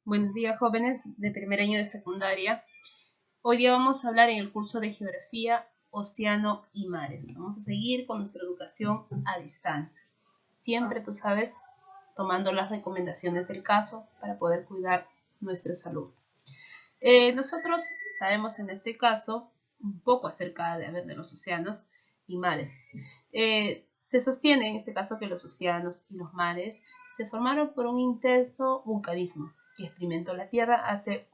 Buenos días, jóvenes de primer año de secundaria. Hoy día vamos a hablar en el curso de Geografía, Océano y Mares. Vamos a seguir con nuestra educación a distancia. Siempre, tú sabes, tomando las recomendaciones del caso para poder cuidar nuestra salud. Nosotros sabemos en este caso un poco acerca de los océanos y mares. Se sostiene en este caso que los océanos y los mares se formaron por un intenso vulcanismo que experimentó la Tierra hace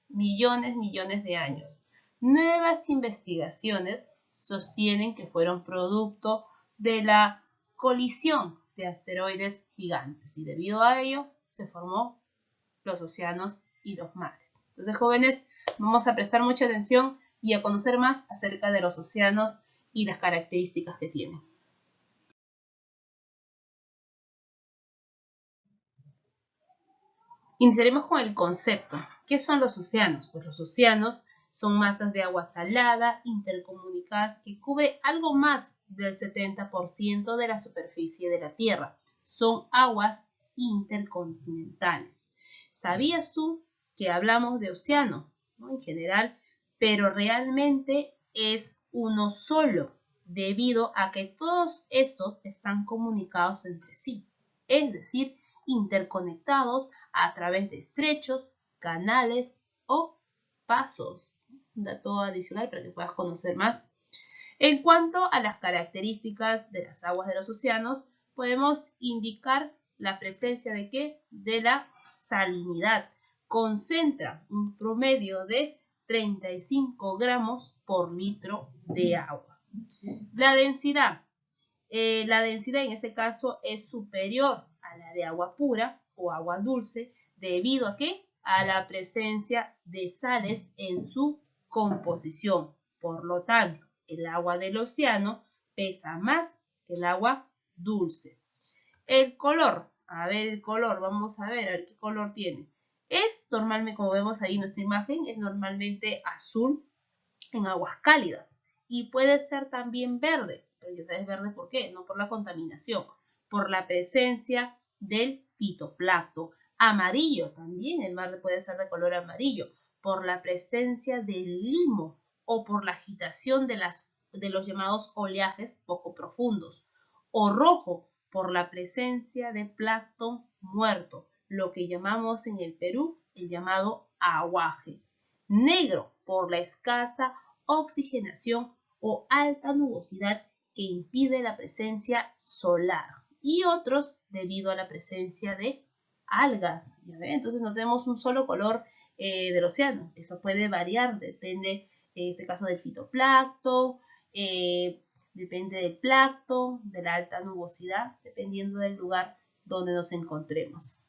millones de años. Nuevas investigaciones sostienen que fueron producto de la colisión de asteroides gigantes y debido a ello se formó los océanos y los mares. Entonces, jóvenes, vamos a prestar mucha atención y a conocer más acerca de los océanos y las características que tienen. Iniciaremos con el concepto. ¿Qué son los océanos? Pues los océanos son masas de agua salada intercomunicadas que cubre algo más del 70% de la superficie de la Tierra. Son aguas intercontinentales. ¿Sabías tú que hablamos de océano, ¿no? En general, pero realmente es uno solo, debido a que todos estos están comunicados entre sí, es decir, interconectados a través de estrechos, canales o pasos. Un dato adicional para que puedas conocer más. En cuanto a las características de las aguas de los océanos, podemos indicar la presencia de ¿qué? De la salinidad. Concentra un promedio de 35 gramos por litro de agua. La densidad. La densidad en este caso es superior a la de agua pura o agua dulce, debido a ¿qué? A la presencia de sales en su composición. Por lo tanto, el agua del océano pesa más que el agua dulce. El color, vamos a ver qué color tiene. Es normalmente, como vemos ahí en nuestra imagen, es normalmente azul en aguas cálidas y puede ser también verde, pero ya sabes verde por qué, no por la contaminación, por la presencia del fitoplancton. Amarillo también, el mar puede ser de color amarillo, por la presencia del limo o por la agitación de los llamados oleajes poco profundos. O rojo, por la presencia de plancton muerto, lo que llamamos en el Perú el llamado aguaje. Negro, por la escasa oxigenación o alta nubosidad que impide la presencia solar. Y otros debido a la presencia de algas. ¿Ya ven? Entonces no tenemos un solo color del océano. Eso puede variar, depende en este caso del fitoplancton, depende del plancton, de la alta nubosidad, dependiendo del lugar donde nos encontremos.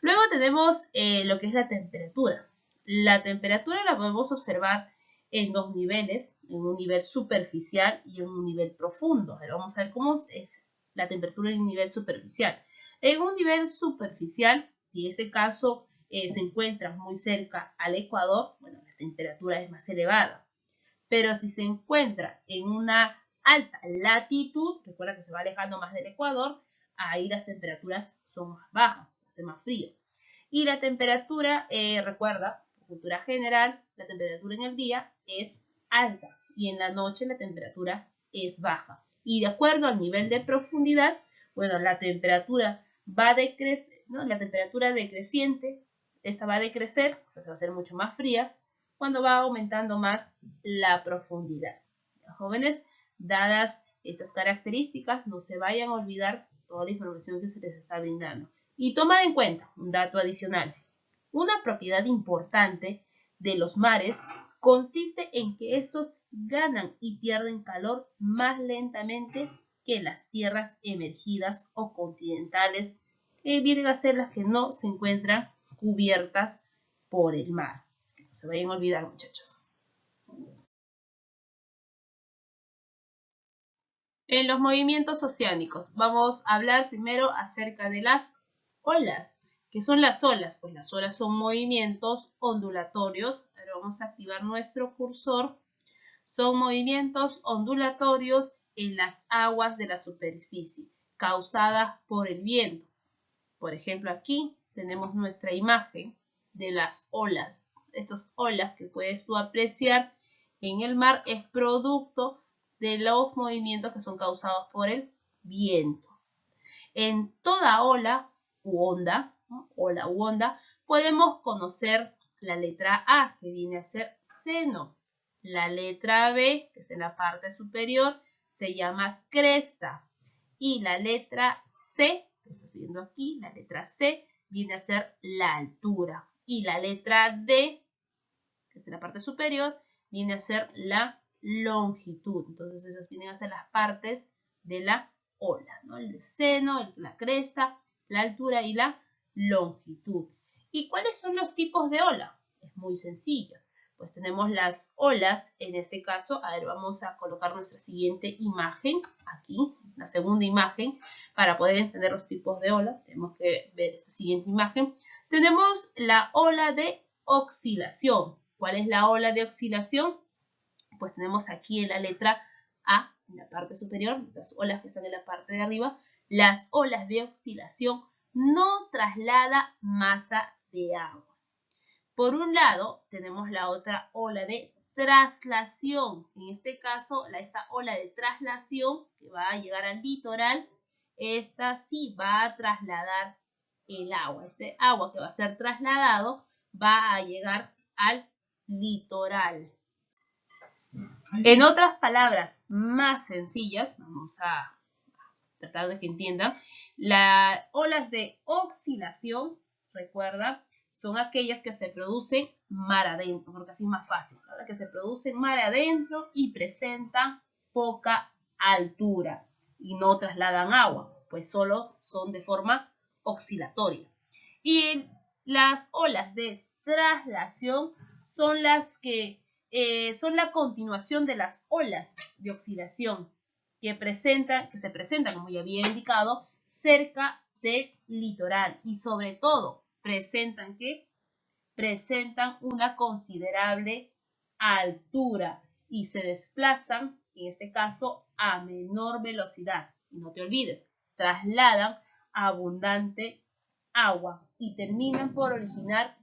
Luego tenemos lo que es la temperatura. La temperatura la podemos observar en dos niveles, en un nivel superficial y en un nivel profundo. Pero vamos a ver cómo es la temperatura en un nivel superficial. En un nivel superficial, si este caso se encuentra muy cerca al ecuador, bueno, la temperatura es más elevada. Pero si se encuentra en una alta latitud, recuerda que se va alejando más del ecuador, ahí las temperaturas son más bajas, hace más frío. Y la temperatura, recuerda, por cultura general, la temperatura en el día es alta y en la noche la temperatura es baja. Y de acuerdo al nivel de profundidad, bueno, la temperatura va a decrecer, ¿no? La temperatura decreciente, esta va a decrecer, o sea, se va a hacer mucho más fría, cuando va aumentando más la profundidad. Los jóvenes, dadas estas características, no se vayan a olvidar toda la información que se les está brindando. Y tomar en cuenta un dato adicional. Una propiedad importante de los mares consiste en que estos ganan y pierden calor más lentamente que las tierras emergidas o continentales, que vienen a ser las que no se encuentran cubiertas por el mar. No se vayan a olvidar, muchachos. En los movimientos oceánicos, vamos a hablar primero acerca de las olas. ¿Qué son las olas? Pues las olas son movimientos ondulatorios. Ahora vamos a activar nuestro cursor. Son movimientos ondulatorios en las aguas de la superficie, causadas por el viento. Por ejemplo, aquí tenemos nuestra imagen de las olas. Estas olas que puedes tú apreciar en el mar es producto de los movimientos que son causados por el viento. En toda ola u onda, ¿no? Ola u onda, podemos conocer la letra A, que viene a ser seno. La letra B, que es en la parte superior, se llama cresta. Y la letra C, que está siguiendo aquí, la letra C, viene a ser la altura. Y la letra D, que es en la parte superior, viene a ser la longitud. Entonces esas vienen a ser las partes de la ola, ¿no? El seno, la cresta, la altura y la longitud. ¿Y cuáles son los tipos de ola? Es muy sencillo. Pues tenemos las olas, en este caso, a ver, vamos a colocar nuestra siguiente imagen aquí, la segunda imagen, para poder entender los tipos de ola. Tenemos que ver esta siguiente imagen. Tenemos la ola de oscilación. ¿Cuál es la ola de oscilación? Pues tenemos aquí en la letra A, en la parte superior, las olas que están en la parte de arriba. Las olas de oscilación no traslada masa de agua. Por un lado, tenemos la otra ola de traslación. En este caso, esta ola de traslación que va a llegar al litoral, esta sí va a trasladar el agua. Este agua que va a ser trasladado va a llegar al litoral. En otras palabras más sencillas, vamos a tratar de que entiendan, las olas de oscilación, recuerda, son aquellas que se producen mar adentro, porque así es más fácil, ¿verdad? Que se producen mar adentro y presentan poca altura y no trasladan agua, pues solo son de forma oscilatoria. Y las olas de traslación son las que son la continuación de las olas de oscilación que se presentan, como ya había indicado, cerca del litoral y sobre todo presentan una considerable altura y se desplazan, en este caso, a menor velocidad. Y no te olvides, trasladan abundante agua y terminan por originar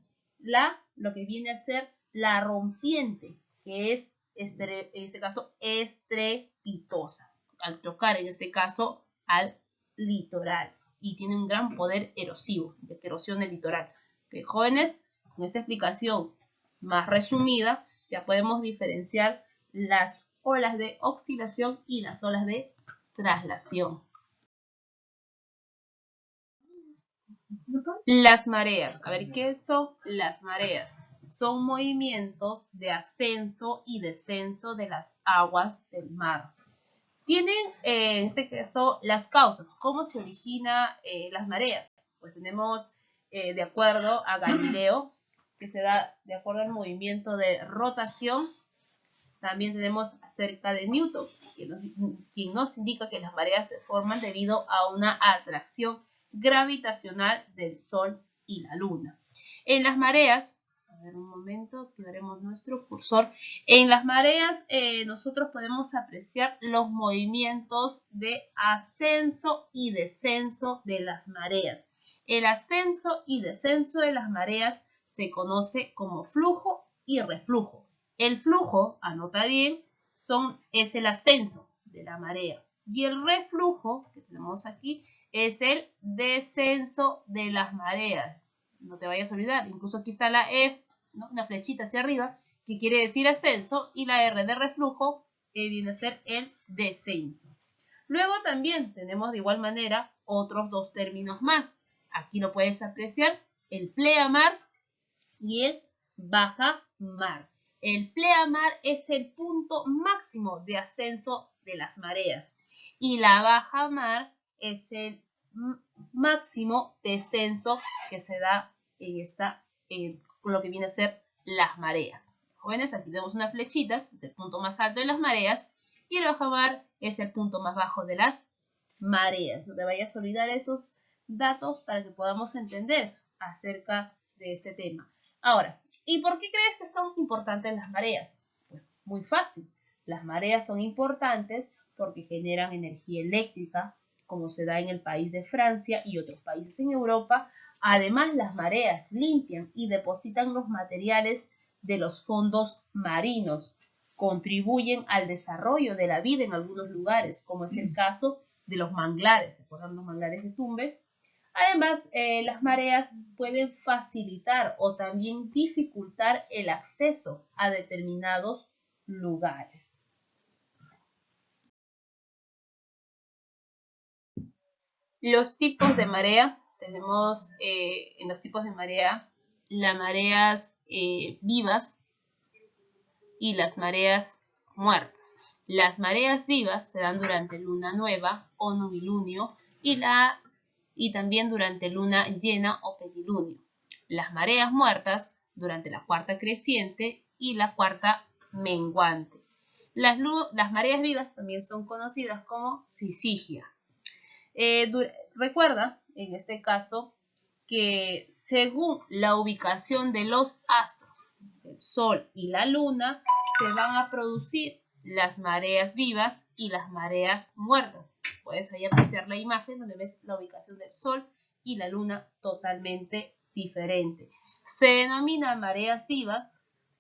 lo que viene a ser la rompiente, que es, en este caso, estrepitosa, al tocar, en este caso, al litoral. Y tiene un gran poder erosivo, de que erosiona el litoral. Que jóvenes, con esta explicación más resumida, ya podemos diferenciar las olas de oscilación y las olas de traslación. Las mareas. A ver, ¿qué son las mareas? Son movimientos de ascenso y descenso de las aguas del mar. Tienen, en este caso, las causas. ¿Cómo se origina las mareas? Pues tenemos, de acuerdo a Galileo, que se da de acuerdo al movimiento de rotación. También tenemos acerca de Newton, quien nos indica que las mareas se forman debido a una atracción gravitacional del Sol y la Luna. En las mareas, a ver un momento, activaremos nuestro cursor. En las mareas nosotros podemos apreciar los movimientos de ascenso y descenso de las mareas. El ascenso y descenso de las mareas se conoce como flujo y reflujo. El flujo, anota bien, es el ascenso de la marea. Y el reflujo, que tenemos aquí, es el descenso de las mareas. No te vayas a olvidar, incluso aquí está la F, ¿no? Una flechita hacia arriba, que quiere decir ascenso, y la R de reflujo viene a ser el descenso. Luego también tenemos de igual manera otros dos términos más. Aquí lo puedes apreciar, el pleamar y el bajamar. El pleamar es el punto máximo de ascenso de las mareas y la bajamar es el máximo descenso que se da en lo que viene a ser las mareas. Jóvenes, aquí tenemos una flechita, es el punto más alto de las mareas, y el bajamar es el punto más bajo de las mareas. No te vayas a olvidar esos datos para que podamos entender acerca de este tema. Ahora, ¿y por qué crees que son importantes las mareas? Pues muy fácil. Las mareas son importantes porque generan energía eléctrica, como se da en el país de Francia y otros países en Europa, Además, las mareas limpian y depositan los materiales de los fondos marinos, contribuyen al desarrollo de la vida en algunos lugares, como es el caso de los manglares. ¿Se acuerdan los manglares de Tumbes? Además, las mareas pueden facilitar o también dificultar el acceso a determinados lugares. Los tipos de marea. Tenemos en los tipos de marea las mareas vivas y las mareas muertas. Las mareas vivas se dan durante luna nueva o novilunio y también durante luna llena o pedilunio. Las mareas muertas durante la cuarta creciente y la cuarta menguante. Las mareas vivas también son conocidas como sisigia. Recuerda, en este caso, que según la ubicación de los astros, el Sol y la Luna, se van a producir las mareas vivas y las mareas muertas. Puedes ahí apreciar la imagen donde ves la ubicación del Sol y la Luna totalmente diferente. Se denominan mareas vivas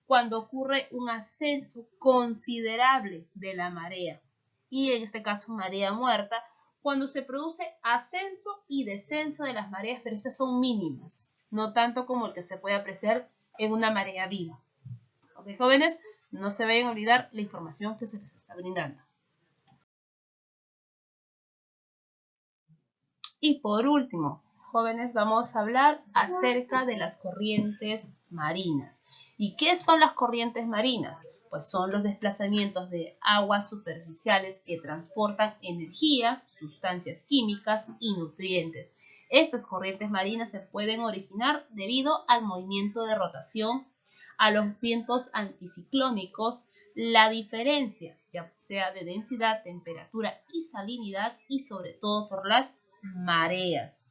cuando ocurre un ascenso considerable de la marea, y en este caso marea muerta cuando se produce ascenso y descenso de las mareas, pero estas son mínimas, no tanto como el que se puede apreciar en una marea viva. Ok, jóvenes, no se vayan a olvidar la información que se les está brindando. Y por último, jóvenes, vamos a hablar acerca de las corrientes marinas. ¿Y qué son las corrientes marinas? Pues son los desplazamientos de aguas superficiales que transportan energía, sustancias químicas y nutrientes. Estas corrientes marinas se pueden originar debido al movimiento de rotación, a los vientos anticiclónicos, la diferencia, ya sea de densidad, temperatura y salinidad, y sobre todo por las mareas.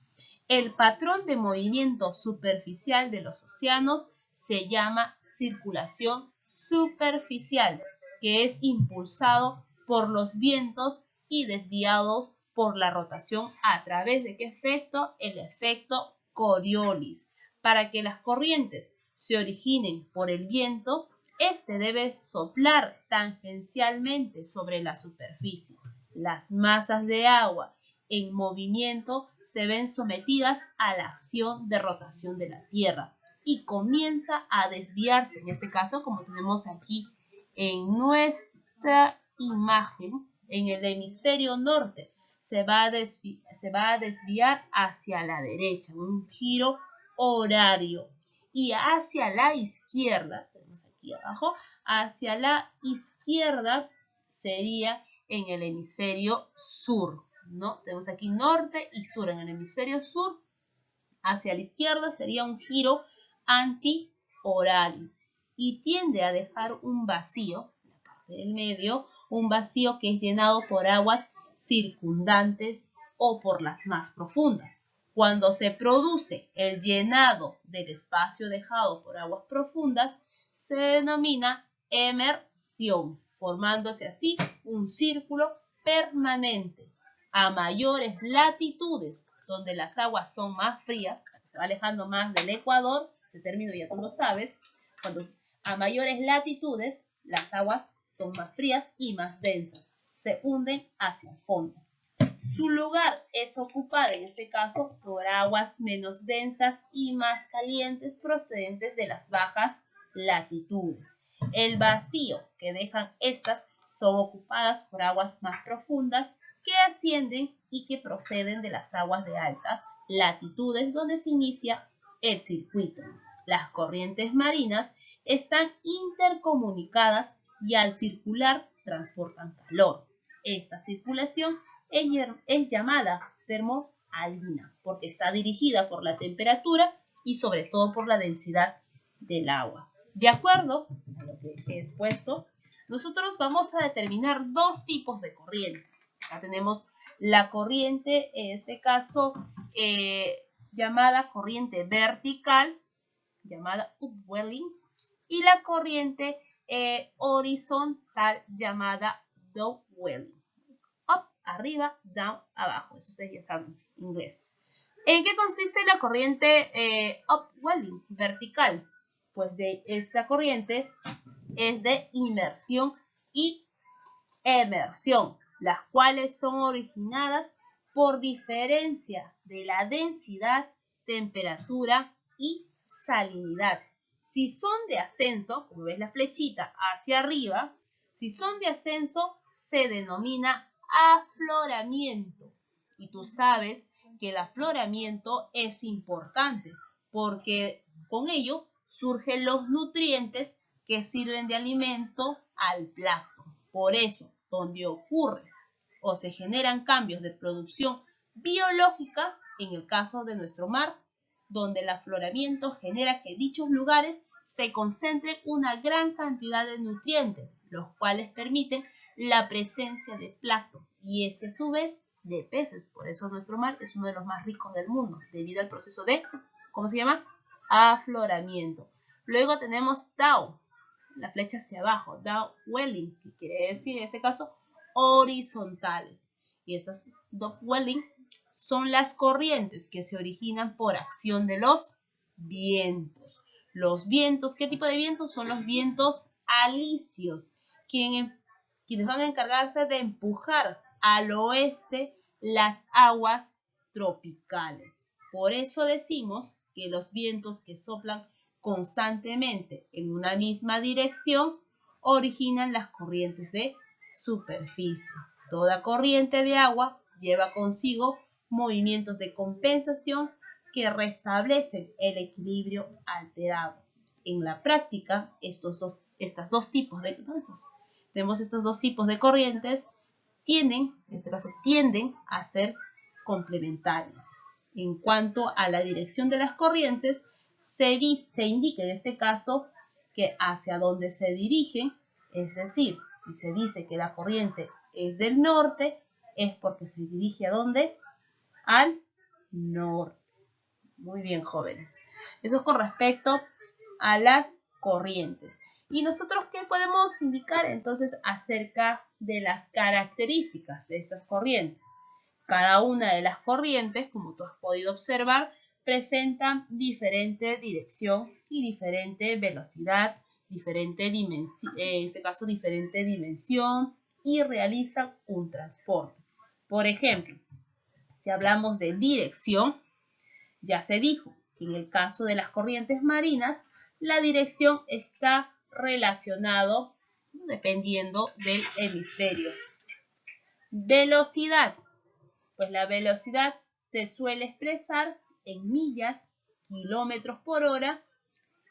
El patrón de movimiento superficial de los océanos se llama circulación superficial, que es impulsado por los vientos y desviado por la rotación a través de ¿qué efecto? El efecto Coriolis. Para que las corrientes se originen por el viento, este debe soplar tangencialmente sobre la superficie. Las masas de agua en movimiento se ven sometidas a la acción de rotación de la Tierra y comienza a desviarse. En este caso, como tenemos aquí en nuestra imagen, en el hemisferio norte, se va a desviar hacia la derecha, un giro horario. Y hacia la izquierda, tenemos aquí abajo, hacia la izquierda sería en el hemisferio sur, ¿no? Tenemos aquí norte y sur. En el hemisferio sur, hacia la izquierda sería un giro antihorario y tiende a dejar un vacío, en la parte del medio, un vacío que es llenado por aguas circundantes o por las más profundas. Cuando se produce el llenado del espacio dejado por aguas profundas, se denomina emersión, formándose así un círculo permanente. A mayores latitudes, donde las aguas son más frías, se va alejando más del ecuador, ese término ya tú lo sabes, cuando a mayores latitudes las aguas son más frías y más densas, se hunden hacia el fondo. Su lugar es ocupado en este caso por aguas menos densas y más calientes procedentes de las bajas latitudes. El vacío que dejan estas son ocupadas por aguas más profundas que ascienden y que proceden de las aguas de altas latitudes donde se inicia el circuito. Las corrientes marinas están intercomunicadas y al circular transportan calor. Esta circulación es llamada termoalina porque está dirigida por la temperatura y sobre todo por la densidad del agua. De acuerdo a lo que he expuesto, nosotros vamos a determinar dos tipos de corrientes. Acá tenemos la corriente, en este caso, llamada corriente vertical, llamada upwelling, y la corriente horizontal, llamada downwelling. Up, arriba, down, abajo. Eso ustedes ya saben inglés. ¿En qué consiste la corriente upwelling vertical? Pues de esta corriente es de inmersión y emersión, las cuales son originadas por diferencia de la densidad, temperatura y salinidad. Si son de ascenso, como ves la flechita hacia arriba, si son de ascenso se denomina afloramiento. Y tú sabes que el afloramiento es importante porque con ello surgen los nutrientes que sirven de alimento al plancton. Por eso, donde ocurre o se generan cambios de producción biológica, en el caso de nuestro mar, donde el afloramiento genera que dichos lugares se concentren una gran cantidad de nutrientes, los cuales permiten la presencia de plancton y este a su vez de peces. Por eso nuestro mar es uno de los más ricos del mundo, debido al proceso de, ¿cómo se llama? Afloramiento. Luego tenemos down, la flecha hacia abajo, downwelling, que quiere decir en este caso horizontales. Y estas downwelling son las corrientes que se originan por acción de los vientos. Los vientos, ¿qué tipo de vientos? Son los vientos alisios, quienes van a encargarse de empujar al oeste las aguas tropicales. Por eso decimos que los vientos que soplan constantemente en una misma dirección originan las corrientes de superficie. Toda corriente de agua lleva consigo movimientos de compensación que restablecen el equilibrio alterado. En la práctica, estos dos tipos de corrientes en este caso tienden a ser complementarias. En cuanto a la dirección de las corrientes, se indica en este caso que hacia dónde se dirigen, es decir, si se dice que la corriente es del norte, es porque se dirige ¿a dónde? Al norte. Muy bien, jóvenes. Eso es con respecto a las corrientes. ¿Y nosotros qué podemos indicar entonces acerca de las características de estas corrientes? Cada una de las corrientes, como tú has podido observar, presentan diferente dirección y diferente velocidad, diferente dimensión, en este caso diferente dimensión, y realizan un transporte. Por ejemplo, si hablamos de dirección, ya se dijo que en el caso de las corrientes marinas, la dirección está relacionado dependiendo del hemisferio. Velocidad. Pues la velocidad se suele expresar en millas, kilómetros por hora,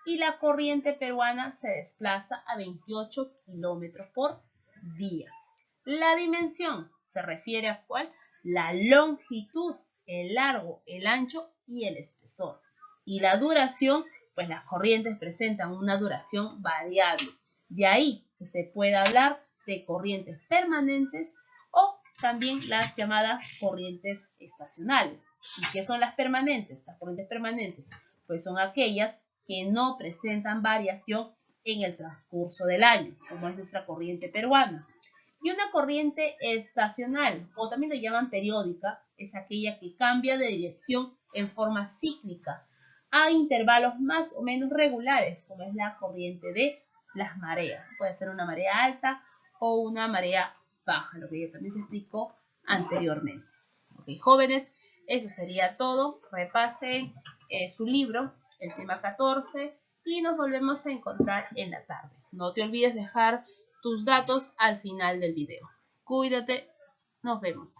y la corriente peruana se desplaza a 28 kilómetros por día. La dimensión se refiere a ¿cuál? La longitud, el largo, el ancho y el espesor. Y la duración, pues las corrientes presentan una duración variable. De ahí que se puede hablar de corrientes permanentes o también las llamadas corrientes estacionales. ¿Y qué son las permanentes? Las corrientes permanentes, pues son aquellas que no presentan variación en el transcurso del año, como es nuestra corriente peruana. Y una corriente estacional, o también lo llaman periódica, es aquella que cambia de dirección en forma cíclica a intervalos más o menos regulares, como es la corriente de las mareas. Puede ser una marea alta o una marea baja, lo que ya también se explicó anteriormente. Ok, jóvenes, eso sería todo. Repasen su libro, el tema 14, y nos volvemos a encontrar en la tarde. No te olvides dejar tus datos al final del video. Cuídate, nos vemos.